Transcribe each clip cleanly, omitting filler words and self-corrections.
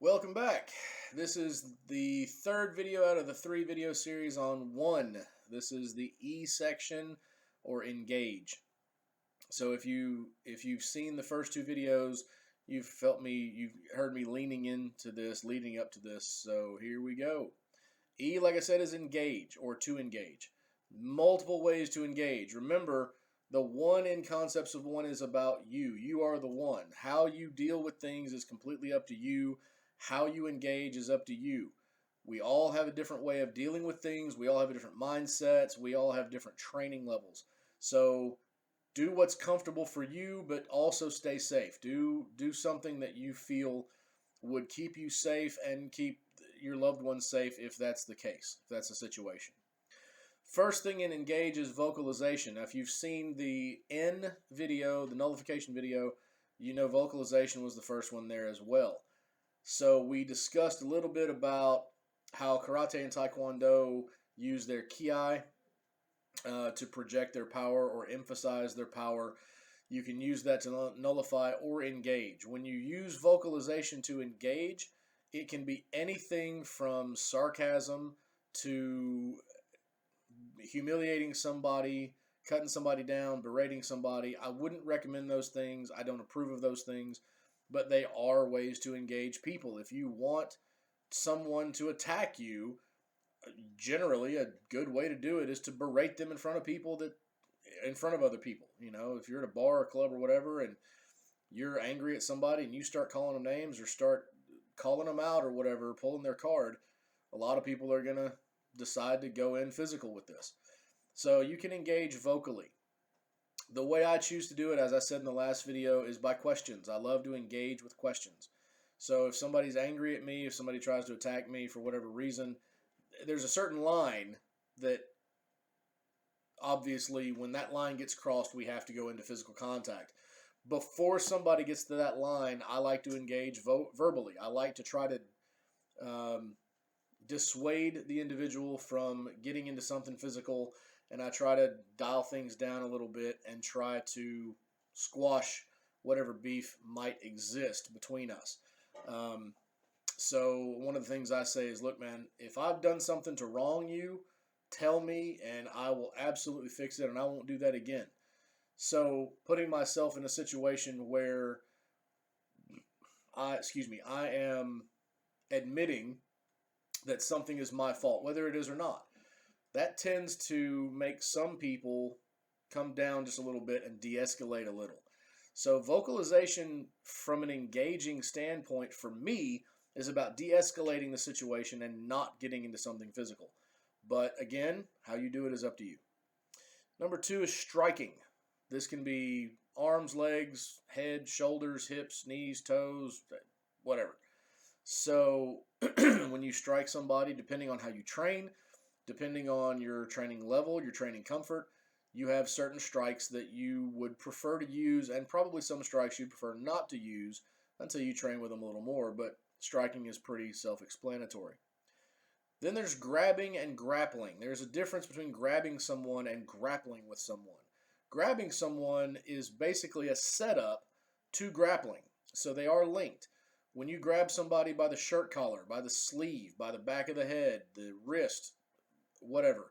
Welcome back. This is the third video out of the 3 video series on one. This is the E section, or engage. So if you've seen the first 2 videos, you've heard me leaning into this, leading up to this. So here we go. E, like I said, is engage, or to engage. Multiple ways to engage. Remember, the one in concepts of one is about you. You are the one. How you deal with things is completely up to you. How you engage is up to you. We all have a different way of dealing with things. We all have different mindsets. We all have different training levels. So do what's comfortable for you, but also stay safe. Do something that you feel would keep you safe and keep your loved ones safe if that's the case, if that's the situation. First thing in engage is vocalization. Now, if you've seen the N video, the nullification video, you know vocalization was the first one there as well. So we discussed a little bit about how karate and taekwondo use their ki to project their power or emphasize their power. You can use that to nullify or engage. When you use vocalization to engage, it can be anything from sarcasm to humiliating somebody, cutting somebody down, berating somebody. I wouldn't recommend those things. I don't approve of those things, but they are ways to engage people. If you want someone to attack you, generally a good way to do it is to berate them in front of other people. You know, if you're at a bar or club or whatever and you're angry at somebody and you start calling them names or start calling them out or whatever, pulling their card, a lot of people are going to decide to go in physical with this. So you can engage vocally. The way I choose to do it, as I said in the last video, is by questions. I love to engage with questions. So if somebody's angry at me, if somebody tries to attack me for whatever reason, there's a certain line that obviously when that line gets crossed, we have to go into physical contact. Before somebody gets to that line, I like to engage verbally. I like to try to dissuade the individual from getting into something physical, and I try to dial things down a little bit and try to squash whatever beef might exist between us. So one of the things I say is, look, man, if I've done something to wrong you, tell me and I will absolutely fix it and I won't do that again. So putting myself in a situation where I am admitting that something is my fault, whether it is or not, that tends to make some people come down just a little bit and de-escalate a little. So vocalization from an engaging standpoint for me is about de-escalating the situation and not getting into something physical. But again, how you do it is up to you. Number 2 is striking. This can be arms, legs, head, shoulders, hips, knees, toes, whatever. So when you strike somebody, depending on how you train, depending on your training level, your training comfort, you have certain strikes that you would prefer to use and probably some strikes you'd prefer not to use until you train with them a little more, but striking is pretty self-explanatory. Then there's grabbing and grappling. There's a difference between grabbing someone and grappling with someone. Grabbing someone is basically a setup to grappling, so they are linked. When you grab somebody by the shirt collar, by the sleeve, by the back of the head, the wrist, whatever,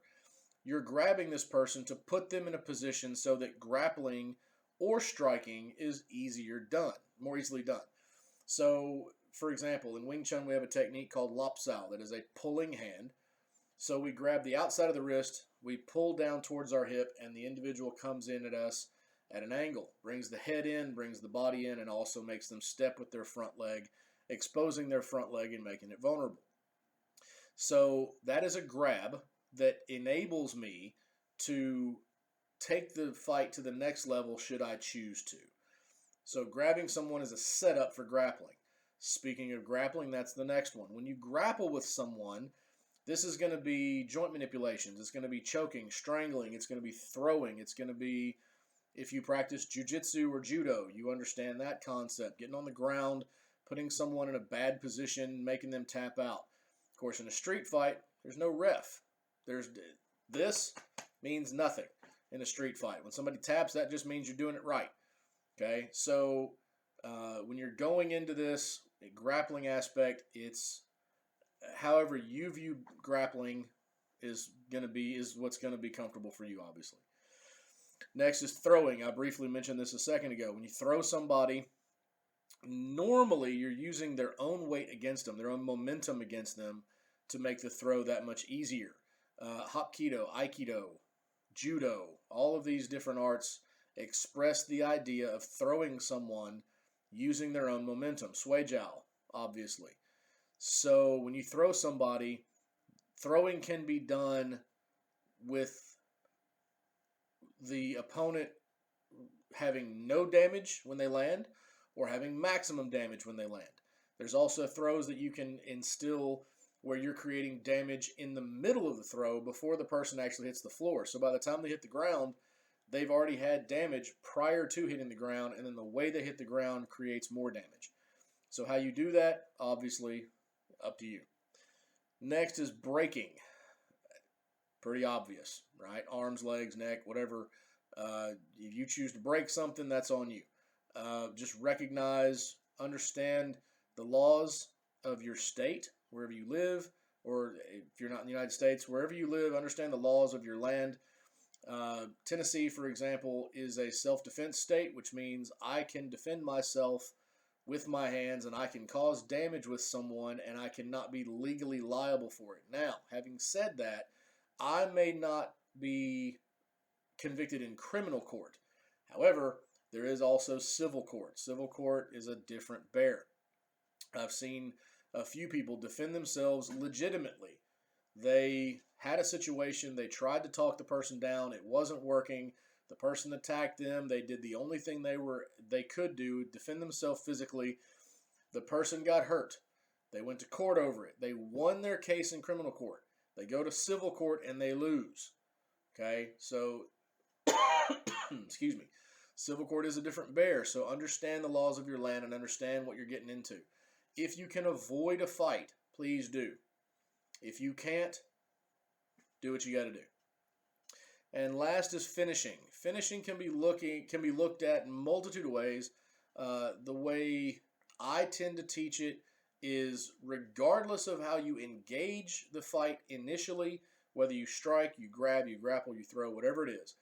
you're grabbing this person to put them in a position so that grappling or striking is more easily done. So, for example, in Wing Chun we have a technique called Lop Sao that is a pulling hand. So we grab the outside of the wrist, we pull down towards our hip, and the individual comes in at us at an angle, brings the head in, brings the body in, and also makes them step with their front leg, exposing their front leg and making it vulnerable. So that is a grab that enables me to take the fight to the next level should I choose to. So grabbing someone is a setup for grappling. Speaking of grappling, that's the next one. When you grapple with someone, this is going to be joint manipulations. It's going to be choking, strangling. It's going to be throwing. It's going to be, if you practice jiu-jitsu or judo, you understand that concept. Getting on the ground, putting someone in a bad position, making them tap out. Of course, in a street fight, there's no ref. This means nothing in a street fight. When somebody taps, that just means you're doing it right. Okay, so when you're going into this, grappling aspect, it's however you view grappling is what's going to be comfortable for you, obviously. Next is throwing. I briefly mentioned this a second ago. When you throw somebody, normally you're using their own weight against them, their own momentum against them, to make the throw that much easier. Hapkido, Aikido, Judo, all of these different arts express the idea of throwing someone using their own momentum. Suijiao, obviously. So when you throw somebody, throwing can be done with the opponent having no damage when they land or having maximum damage when they land. There's also throws that you can instill where you're creating damage in the middle of the throw before the person actually hits the floor. So by the time they hit the ground, they've already had damage prior to hitting the ground, and then the way they hit the ground creates more damage. So how you do that, obviously, up to you. Next is breaking. Pretty obvious, right? Arms, legs, neck, whatever. If you choose to break something, that's on you. Just recognize, understand the laws of your state, wherever you live, or if you're not in the United States, wherever you live, understand the laws of your land. Tennessee, for example, is a self-defense state, which means I can defend myself with my hands, and I can cause damage with someone, and I cannot be legally liable for it. Now, having said that, I may not be convicted in criminal court. However, there is also civil court. Civil court is a different bear. I've seen a few people defend themselves legitimately. They had a situation, they tried to talk the person down, it wasn't working. The person attacked them. They did the only thing they could do, defend themselves physically. The person got hurt. They went to court over it. They won their case in criminal court. They go to civil court and they lose. Okay, so excuse me. Civil court is a different bear, so understand the laws of your land and understand what you're getting into. If you can avoid a fight, please do. If you can't, do what you got to do. And last is finishing. Finishing can be looked at in a multitude of ways. The way I tend to teach it is regardless of how you engage the fight initially, whether you strike, you grab, you grapple, you throw, whatever it is.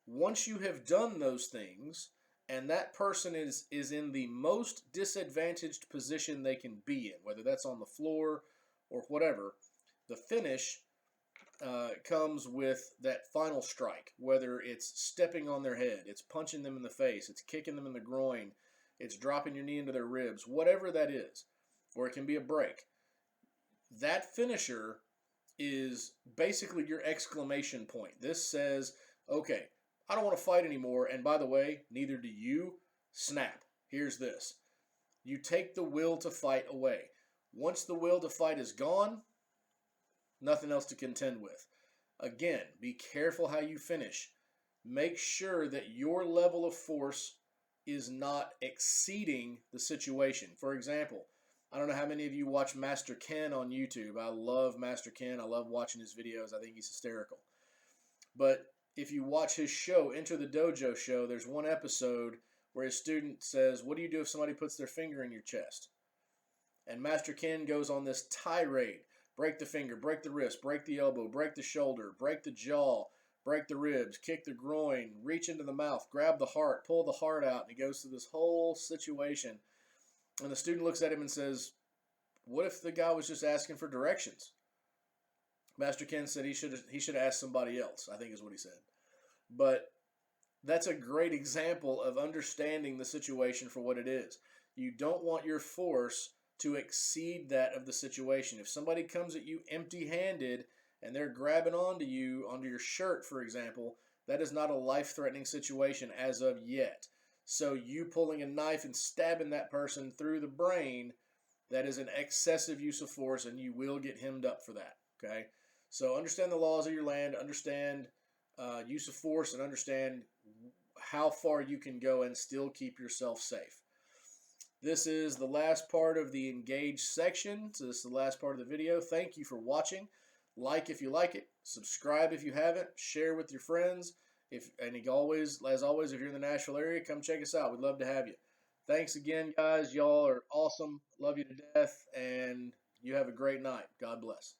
Once you have done those things, and that person is in the most disadvantaged position they can be in, whether that's on the floor or whatever, the finish comes with that final strike, whether it's stepping on their head, it's punching them in the face, it's kicking them in the groin, it's dropping your knee into their ribs, whatever that is, or it can be a break. That finisher is basically your exclamation point. This says, okay, I don't want to fight anymore, and by the way, neither do you. Snap. Here's this. You take the will to fight away. Once the will to fight is gone, nothing else to contend with. Again, be careful how you finish. Make sure that your level of force is not exceeding the situation. For example, I don't know how many of you watch Master Ken on YouTube. I love Master Ken. I love watching his videos. I think he's hysterical. But if you watch his show, Enter the Dojo show, there's one episode where his student says, what do you do if somebody puts their finger in your chest? And Master Ken goes on this tirade. Break the finger, break the wrist, break the elbow, break the shoulder, break the jaw, break the ribs, kick the groin, reach into the mouth, grab the heart, pull the heart out. And he goes through this whole situation. And the student looks at him and says, what if the guy was just asking for directions? Master Ken said he should ask somebody else, I think is what he said. But that's a great example of understanding the situation for what it is. You don't want your force to exceed that of the situation. If somebody comes at you empty-handed and they're grabbing onto you, onto your shirt, for example, that is not a life-threatening situation as of yet. So you pulling a knife and stabbing that person through the brain, that is an excessive use of force, and you will get hemmed up for that. Okay? So understand the laws of your land, understand use of force, and understand how far you can go and still keep yourself safe. This is the last part of the engage section. So this is the last part of the video. Thank you for watching. Like if you like it. Subscribe if you haven't. Share with your friends. As always, if you're in the Nashville area, come check us out. We'd love to have you. Thanks again, guys. Y'all are awesome. Love you to death, and you have a great night. God bless.